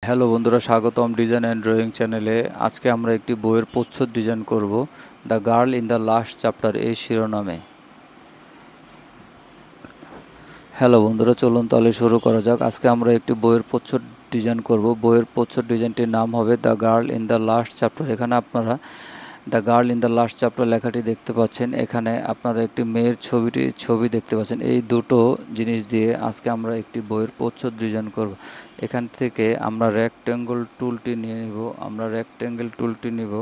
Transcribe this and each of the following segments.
Hello বন্ধুরা, স্বাগতম design and drawing চ্যানেলে। আজকে আমরা একটি বইয়ের প্রচ্ছদ ডিজাইন করব, the girl in the last chapter এই শিরোনামে। হ্যালো বন্ধুরা, চলুন তাহলে শুরু করা যাক। আজকে আমরা একটি বইয়ের প্রচ্ছদ ডিজাইন করব। বইয়ের প্রচ্ছদ ডিজাইনটির নাম হবে the girl in the last chapter. এখানে আপনারা the girl in the last chapter লেখাটি দেখতে পাচ্ছেন। এখানে আপনারা একটি মেয়ের ছবি দেখতে পাচ্ছেন। এই দুটো জিনিস দিয়ে আজকে আমরা একটি বইয়ের প্রচ্ছদ ডিজাইন করব। এখান থেকে আমরা রেক্ট্যাঙ্গেল টুলটি নিয়ে নিব। আমরা রেক্ট্যাঙ্গেল টুলটি নিব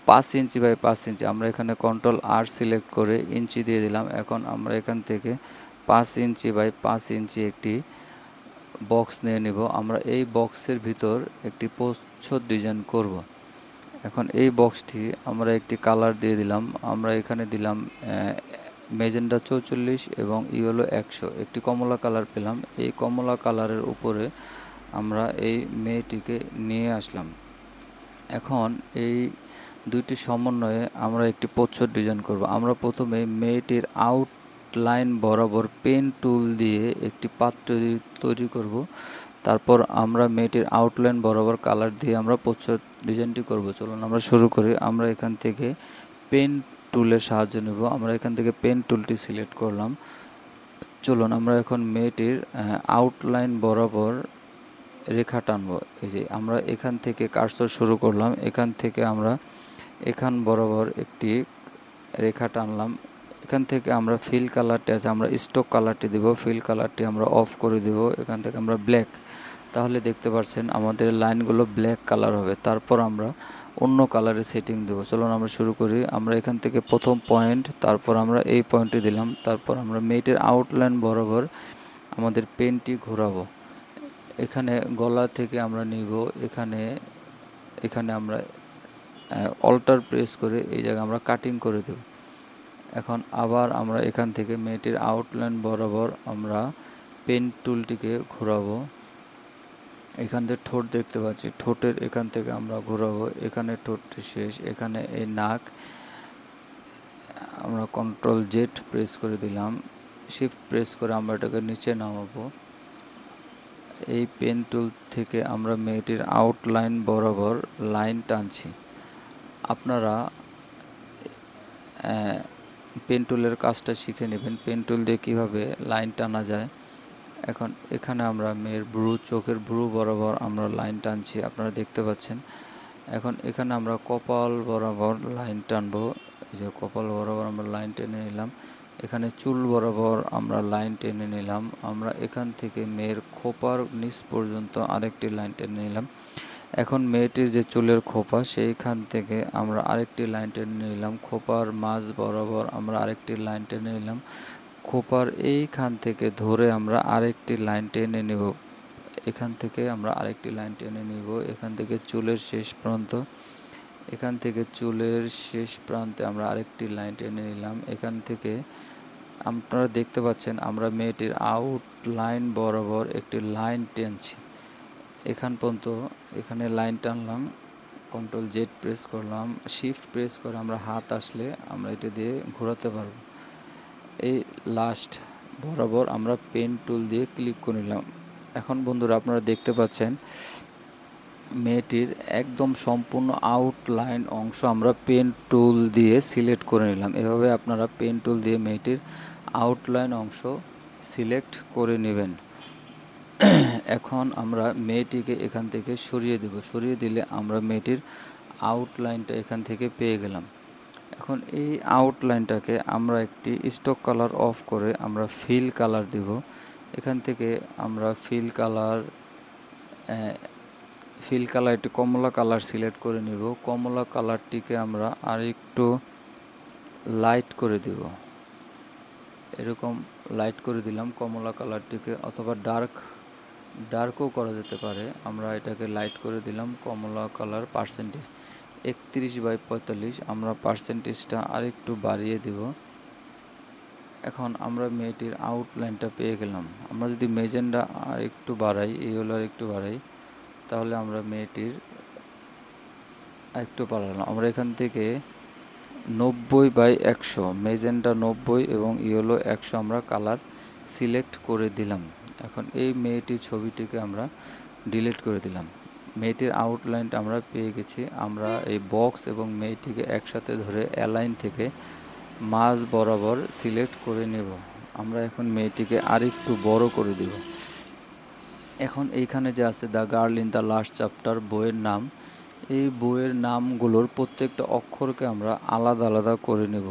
5 ইঞ্চি বাই 5 ইঞ্চি। আমরা এখানে কন্ট্রোল-R সিলেক্ট করে ইঞ্চি দিয়ে দিলাম। এখন আমরা এখান থেকে 5 ইঞ্চি বাই 5 ইঞ্চি একটি বক্স নিয়ে নিব। আমরা এই বক্সের ভিতর একটি প্রচ্ছদ ডিজাইন করব। এখন এই বক্সটি আমরা একটি কালার দিয়ে দিলাম। আমরা এখানে দিলাম মেজেন্ডা 44 এবং ইয়েলো 100, একটি কমলা কালার পেলাম। এই কমলা কালারের উপরে আমরা এই মেয়েটিকে নিয়ে আসলাম। এখন এই দুইটি সমন্বয়ে আমরা একটি প্রচ্ছদ ডিজাইন করব। আমরা প্রথমে মেয়েটির আউটলাইন বরাবর পেন টুল দিয়ে একটি পাত্র তৈরি করব। তারপর আমরা মেয়েটির আউটলাইন বরাবর কালার দিয়ে আমরা প্রচ্ছদ ডিজাইনটি করব। চলুন আমরা শুরু করি। আমরা এখান থেকে পেন টুলের সাহায্য নেব। আমরা এখান থেকে পেন টুলটি সিলেক্ট করলাম। চলুন আমরা এখন মেয়েটির আউটলাইন বরাবর রেখা টানব। এই যে আমরা এখান থেকে কার্সর শুরু করলাম। এখান থেকে আমরা এখান বরাবর একটি রেখা টানলাম। এখান থেকে আমরা ফিল কালারটি আছে, আমরা স্টক কালারটি দেব। ফিল কালারটি আমরা অফ করে দেব। এখান থেকে আমরা ব্ল্যাক, তাহলে দেখতে পাচ্ছেন আমাদের লাইনগুলো ব্ল্যাক কালার হবে। তারপর আমরা অন্য কালারের সেটিং দেব। চলুন আমরা শুরু করি। আমরা এখান থেকে প্রথম পয়েন্ট, তারপর আমরা এই পয়েন্টটি দিলাম। তারপর আমরা মেয়েটির আউটলাইন বরাবর আমাদের পেনটি ঘোরাবো। এখানে গলা থেকে আমরা নিব। এখানে আমরা অল্টার প্রেস করে এই জায়গায় আমরা কাটিং করে দেব। এখন আবার আমরা এখান থেকে মেয়েটির আউটলাইন বরাবর আমরা পেন টুলটিকে ঘোরাবো। এখান থেকে ঠোঁট দেখতে পাচ্ছি, ঠোঁটের এখান থেকে আমরা ঘোরাবো। এখানে ঠোঁটটি শেষ, এখানে এই নাক। আমরা কন্ট্রোল-Z প্রেস করে দিলাম। শিফট প্রেস করে আমরা এটাকে নিচে নামাবো। এই পেন টুল থেকে আমরা মেয়েটির আউটলাইন বরাবর লাইন টানছি। আপনারা পেন টুলের কাজটা শিখে নেবেন, পেন টুল দিয়ে কীভাবে লাইন টানা যায়। এখন এখানে আমরা মেয়ের চোখের ভ্রু বরাবর আমরা লাইন টানছি, আপনারা দেখতে পাচ্ছেন। এখন এখানে আমরা কপাল বরাবর লাইন টানবো। এই যে কপাল বরাবর আমরা লাইন টেনে নিলাম। এখানে চুল বরাবর আমরা লাইন টেনে নিলাম। আমরা এখান থেকে মেয়ের খোপার নিচ পর্যন্ত আরেকটি লাইন টেনে নিলাম। এখন মেয়েটির যে চুলের খোপা, সেইখান থেকে আমরা আরেকটি লাইন টেনে নিলাম। খোপার মাঝ বরাবর আমরা আরেকটি লাইন টেনে নিলাম। খোপার এইখান থেকে ধরে আমরা আরেকটি লাইন টেনে নেব। এখান থেকে আমরা আরেকটি লাইন টেনে নিব। এখান থেকে চুলের শেষ প্রান্ত, এখান থেকে চুলের শেষ প্রান্তে আমরা আরেকটি লাইন টেনে নিলাম। এখান থেকে আপনারা দেখতে পাচ্ছেন আমরা মেয়েটির আউটলাইন বরাবর একটি লাইন টেনছি। এখান পর্যন্ত এখানে লাইন টানলাম। কন্ট্রোল-Z প্রেস করলাম। শিফট প্রেস করে আমরা হাত আসলে আমরা এটা দিয়ে ঘোরাতে পারব। এই লাস্ট বরাবর আমরা পেন টুল দিয়ে ক্লিক করে নিলাম। এখন বন্ধুরা আপনারা দেখতে পাচ্ছেন মেয়েটির একদম সম্পূর্ণ আউটলাইন অংশ আমরা পেন টুল দিয়ে সিলেক্ট করে নিলাম। এভাবে আপনারা পেন টুল দিয়ে মেয়েটির আউটলাইন অংশ সিলেক্ট করে নেবেন। এখন আমরা মেয়েটিকে এখান থেকে সরিয়ে দেব। সরিয়ে দিলে আমরা মেয়েটির আউটলাইনটা এখান থেকে পেয়ে গেলাম। এখন এই আউটলাইনটাকে আমরা একটি স্টক কালার অফ করে আমরা ফিল কালার দেব। এখান থেকে আমরা ফিল কালার একটি কমলা কালার সিলেক্ট করে নিব। কমলা কালারটিকে আমরা আরেকটু লাইট করে দেব। এরকম লাইট করে দিলাম কমলা কালারটিকে, অথবা ডার্কও করা যেতে পারে। আমরা এটাকে লাইট করে দিলাম। কমলা কালার পার্সেন্টেজ 31/45, আমরা পার্সেন্টেজটা আরেকটু বাড়িয়ে দেব। এখন আমরা মেয়েটির আউটলাইনটা পেয়ে গেলাম। আমরা যদি মেজেন্ডা আর একটু বাড়াই, ইয়েলো আর একটু বাড়াই, তাহলে আমরা মেয়েটির একটু বাড়ালাম। আমরা এখান থেকে 90/100, মেজেন্ডা 90 এবং ইয়েলো 100 আমরা কালার সিলেক্ট করে দিলাম। এখন এই মেয়েটির ছবিটিকে আমরা ডিলিট করে দিলাম। মেয়েটির আউটলাইনটা আমরা পেয়ে গেছি। আমরা এই বক্স এবং মেয়েটিকে একসাথে ধরে অ্যালাইন থেকে মাঝ বরাবর সিলেক্ট করে নেব। আমরা এখন মেয়েটিকে আরেকটু বড় করে দেব। এখন এইখানে যে আছে the girl in the last chapter বইয়ের নাম, এই বইয়ের নামগুলোর প্রত্যেকটা অক্ষরকে আমরা আলাদা আলাদা করে নেব।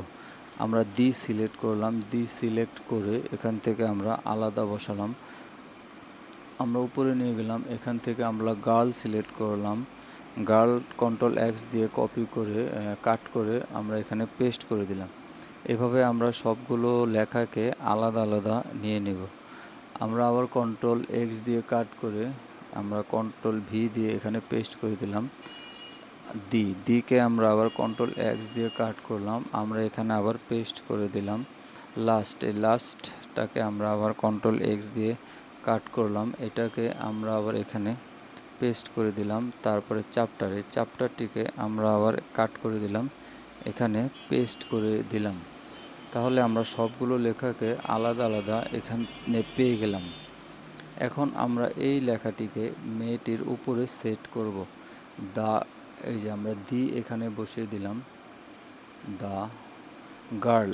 আমরা দি সিলেক্ট করলাম, দি সিলেক্ট করে এখান থেকে আমরা আলাদা বসালাম। আমরা উপরে নিয়ে গেলাম, এখান থেকে আমরা গার্ল সিলেক্ট করলাম, গার্ল কন্ট্রোল এক্স দিয়ে কপি করে কাট করে আমরা এখানে পেস্ট করে দিলাম। এভাবে আমরা সবগুলো লেখাকে আলাদা আলাদা নিয়ে নেব। আমরা আবার কন্ট্রোল এক্স দিয়ে কাট করে আমরা কন্ট্রোল ভি দিয়ে এখানে পেস্ট করে দিলাম। দিকে আমরা আবার কন্ট্রোল এক্স দিয়ে কাট করলাম, আমরা এখানে আবার পেস্ট করে দিলাম। এই লাস্টটাকে আমরা আবার কন্ট্রোল এক্স দিয়ে কাট করলাম, এটাকে আমরা আবার এখানে পেস্ট করে দিলাম। তারপরে চ্যাপ্টারটিকে আমরা আবার কাট করে দিলাম, এখানে পেস্ট করে দিলাম। তাহলে আমরা সবগুলো লেখাকে আলাদা আলাদা এখানে পেয়ে গেলাম। এখন আমরা এই লেখাটিকে মেয়েটির উপরে সেট করব। এই যে আমরা দি এখানে বসিয়ে দিলাম, দ্য গার্ল,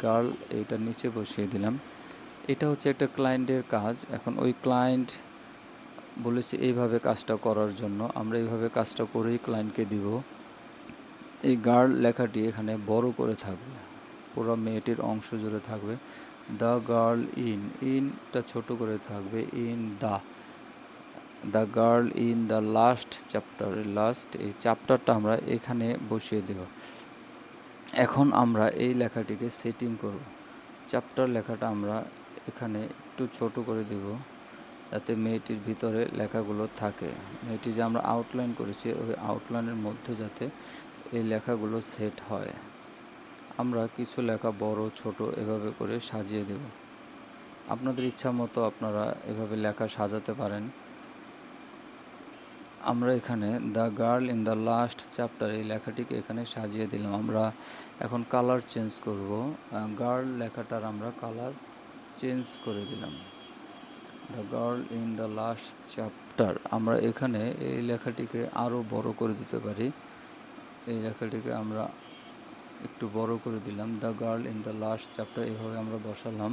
গার্ল এইটা নিচে বসিয়ে দিলাম। এটা হচ্ছে একটা ক্লায়েন্টের কাজ। এখন ওই ক্লায়েন্ট বলেছে এইভাবে কাজটা করার জন্য, আমরা এইভাবে কাজটা করেই ক্লায়েন্টকে দিব। এই গার্ল লেখাটি এখানে বড় করে থাকবে, পুরো মেয়েটির অংশ জুড়ে থাকবে। দ্য গার্ল ইনটা ছোট করে থাকবে। In the girl in the last chapter, এই চ্যাপ্টারটা আমরা এখানে বসিয়ে দেব। এখন আমরা এই লেখাটিকে সেটিং করব। চ্যাপ্টার লেখাটা আমরা এখানে একটু ছোট করে দেব, যাতে মেয়েটির ভিতরে লেখাগুলো থাকে। মেয়েটি যে আমরা আউটলাইন করেছি, ওই আউটলাইনের মধ্যে যাতে এই লেখাগুলো সেট হয়। আমরা কিছু লেখা বড় ছোট এভাবে করে সাজিয়ে দেব। আপনাদের ইচ্ছা মতো আপনারা এভাবে লেখা সাজাতে পারেন। আমরা এখানে the girl in the last chapter এই লেখাটিকে এখানে সাজিয়ে দিলাম। আমরা এখন কালার চেঞ্জ করব। গার্ল লেখাটার আমরা কালার চেঞ্জ করে দিলাম। The girl in the last chapter, আমরা এখানে এই লেখাটিকে আরও বড় করে দিতে পারি। এই লেখাটিকে আমরা একটু বড় করে দিলাম। The girl in the last chapter এইভাবে আমরা বসালাম।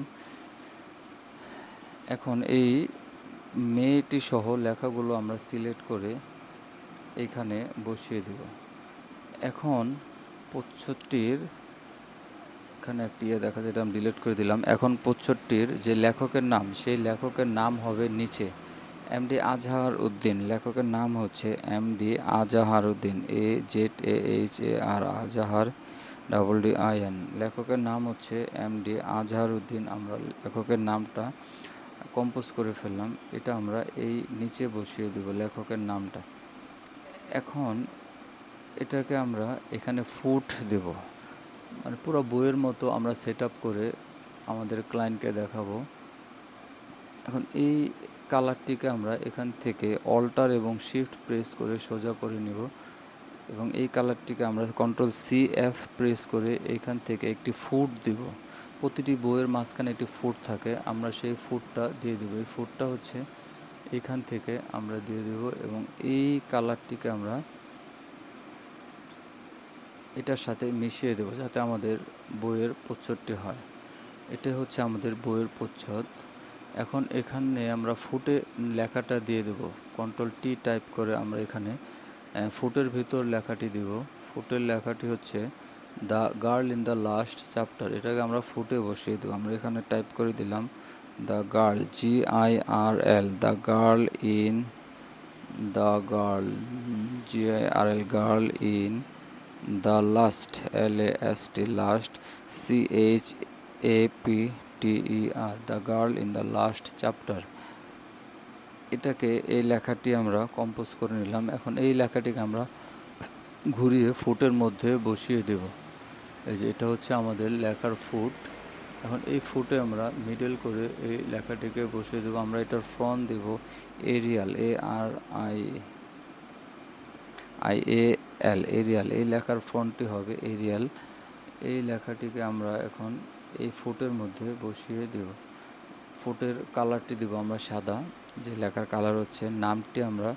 এখন এই মেয়েটি সহ লেখাগুলো আমরা সিলেক্ট করে এখানে বসিয়ে দেব। এখন প্রচ্ছদটির এখানে একটি দেখা যায়, এটা আমি ডিলিট করে দিলাম। এখন প্রচ্ছদটির যে লেখকের নাম, সেই লেখকের নাম হবে নিচে এমডি আজহার উদ্দিন। লেখকের নাম হচ্ছে এমডি আজহার উদ্দিন, AZAHAR আজহার DDIN। লেখকের নাম হচ্ছে এমডি আজহার উদ্দিন। আমরা লেখকের নামটা কম্পোজ করে ফেললাম, এটা আমরা এই নিচে বসিয়ে দেব লেখকের নামটা। এখন এটাকে আমরা এখানে ফুট দেব, মানে পুরো বইয়ের মতো আমরা সেট আপ করে আমাদের ক্লায়েন্টকে দেখাবো। এখন এই কালারটিকে আমরা এখান থেকে অল্টার এবং শিফট প্রেস করে সোজা করে নেব, এবং এই কালারটিকে আমরা কন্ট্রোল CF প্রেস করে এখান থেকে একটি ফুট দিব। প্রতিটি বইয়ের মাঝখানে একটি ফুট থাকে, আমরা সেই ফুটটা দিয়ে দেবো। এই ফুটটা হচ্ছে এখান থেকে আমরা দিয়ে দেব, এবং এই কালারটিকে আমরা এটার সাথে মিশিয়ে দেব যাতে আমাদের বইয়ের প্রচ্ছদটি হয়। এটা হচ্ছে আমাদের বইয়ের প্রচ্ছদ। এখন এখানে আমরা ফুটে লেখাটা দিয়ে দেব। কন্ট্রোল T টাইপ করে আমরা এখানে ফুটের ভিতর লেখাটি দিব। ফুটের লেখাটি হচ্ছে the girl in the last chapter, এটাকে আমরা ফুটে বসিয়ে দেবো। আমরা এখানে টাইপ করে দিলাম the girl, GIRL, the girl in, the girl, GIRL, girl in the last, LAST, last, CHAPTER, the girl in the last chapter. এটাকে এই লেখাটি আমরা কম্পোজ করে নিলাম। এখন এই লেখাটিকে আমরা ঘুরিয়ে ফুটের মধ্যে বসিয়ে দেব। এই যে এটা হচ্ছে আমাদের লেখার ফুট। এখন এই ফুটে আমরা মিডল করে এই লেখাটিকে বসিয়ে দেব। আমরা এটার ফন্ট দেব এরিয়াল, ARIAL, এরিয়াল। এই লেখার ফন্টটি হবে এরিয়াল। এই লেখাটিকে আমরা এখন এই ফুটের মধ্যে বসিয়ে দেব। ফুটের কালারটি দেব আমরা সাদা। যে লেখার কালার হচ্ছে, নামটি আমরা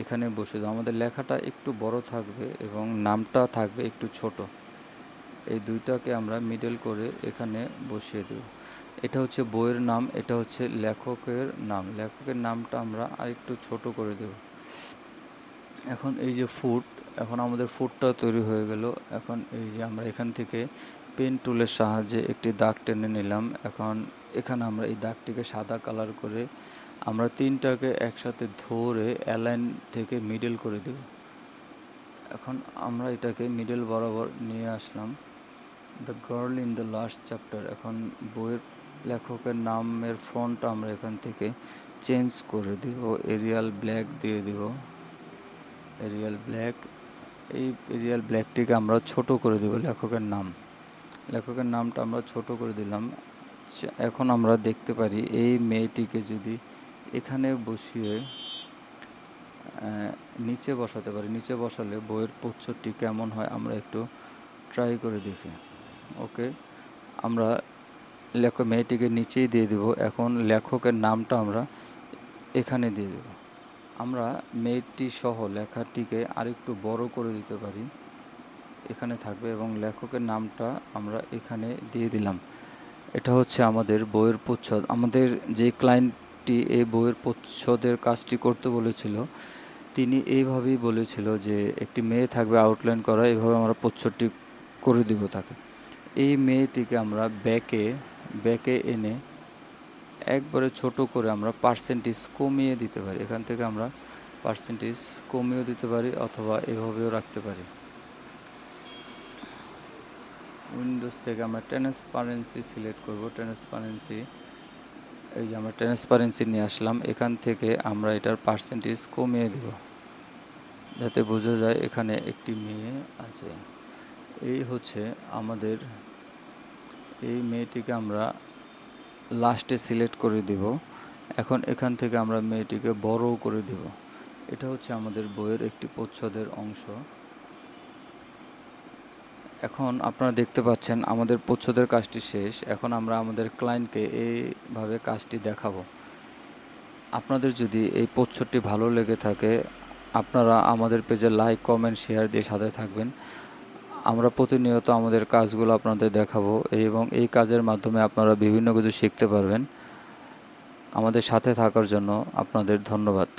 এখানে বসিয়ে দেবো। আমাদের লেখাটা একটু বড় থাকবে এবং নামটা থাকবে একটু ছোট। এই দুইটাকে আমরা মিডল করে এখানে বসিয়ে দেব। এটা হচ্ছে বইয়ের নাম, এটা হচ্ছে লেখকের নাম। লেখকের নামটা আমরা আরেকটু ছোট করে দেব। এখন এই যে ফুট, এখন আমাদের ফুটটা তৈরি হয়ে গেল। এখন এই যে আমরা এখান থেকে পেন টুলের সাহায্যে একটি দাগ টেনে নিলাম। এখন এখানে আমরা এই দাগটিকে সাদা কালার করে আমরা তিনটাকে একসাথে ধরে অ্যালাইন থেকে মিডল করে দেব। এখন আমরা এটাকে মিডল বরাবর নিয়ে আসলাম। The girl in the last chapter. এখন বইয়ের লেখকের নামের ফন্ট আমরা এখান থেকে চেঞ্জ করে দিব, এরিয়াল ব্ল্যাক দিয়ে দিব। এরিয়াল ব্ল্যাক, এই এরিয়াল ব্ল্যাকটিকে আমরা ছোট করে দেব। লেখকের নামটা আমরা ছোট করে দিলাম। এখন আমরা দেখতে পারি এই মেয়েটিকে যদি এখানে বসিয়ে নিচে বসাতে পারি, নিচে বসালে বইয়ের প্রচ্ছদটি কেমন হয় আমরা একটু ট্রাই করে দেখি। ওকে, আমরা মেয়েটিকে নিচেই দিয়ে দেব। এখন লেখকের নামটা আমরা এখানে দিয়ে দেব। আমরা মেয়েটি সহ লেখাটিকে আরেকটু বড় করে দিতে পারি, এখানে থাকবে, এবং লেখকের নামটা আমরা এখানে দিয়ে দিলাম। এটা হচ্ছে আমাদের বইয়ের প্রচ্ছদ। আমাদের যে ক্লায়েন্টটি এই বইয়ের প্রচ্ছদের কাজটি করতে বলেছিল, তিনি এইভাবেই বলেছিল যে একটি মেয়ে থাকবে আউটলাইন করা, এইভাবে আমরা প্রচ্ছদটি করে দিব তাকে। এই মেয়েটিকে আমরা ব্যাকে এনে একবারে ছোট করে আমরা পার্সেন্টেজ কমিয়ে দিতে পারি। এখান থেকে আমরা পার্সেন্টেজ কমিয়েও দিতে পারি অথবা এভাবেও রাখতে পারি। উইন্ডোজ থেকে আমরা ট্রান্সপারেন্সি সিলেক্ট করব। এই যে আমরা ট্রান্সপারেন্সি নিয়ে আসলাম। এখান থেকে আমরা এটার পার্সেন্টেজ কমিয়ে দেব যাতে বোঝা যায় এখানে একটি মেয়ে আছে। এই হচ্ছে আমাদের, এই মেয়েটিকে আমরা লাস্টে সিলেক্ট করে দিব। এখন এখান থেকে আমরা মেয়েটিকে বড় করে দিব। এটা হচ্ছে আমাদের বইয়ের একটি প্রচ্ছদের অংশ। এখন আপনারা দেখতে পাচ্ছেন আমাদের প্রচ্ছদের কাজটি শেষ। এখন আমরা আমাদের ক্লায়েন্টকে এইভাবে কাজটি দেখাবো। আপনাদের যদি এই প্রচ্ছদটি ভালো লেগে থাকে, আপনারা আমাদের পেজে লাইক, কমেন্ট, শেয়ার দিয়ে সাথে থাকবেন। আমরা প্রতিনিয়ত আমাদের কাজগুলো আপনাদের দেখাবো এবং এই কাজের মাধ্যমে আপনারা বিভিন্ন কিছু শিখতে পারবেন। আমাদের সাথে থাকার জন্য আপনাদের ধন্যবাদ।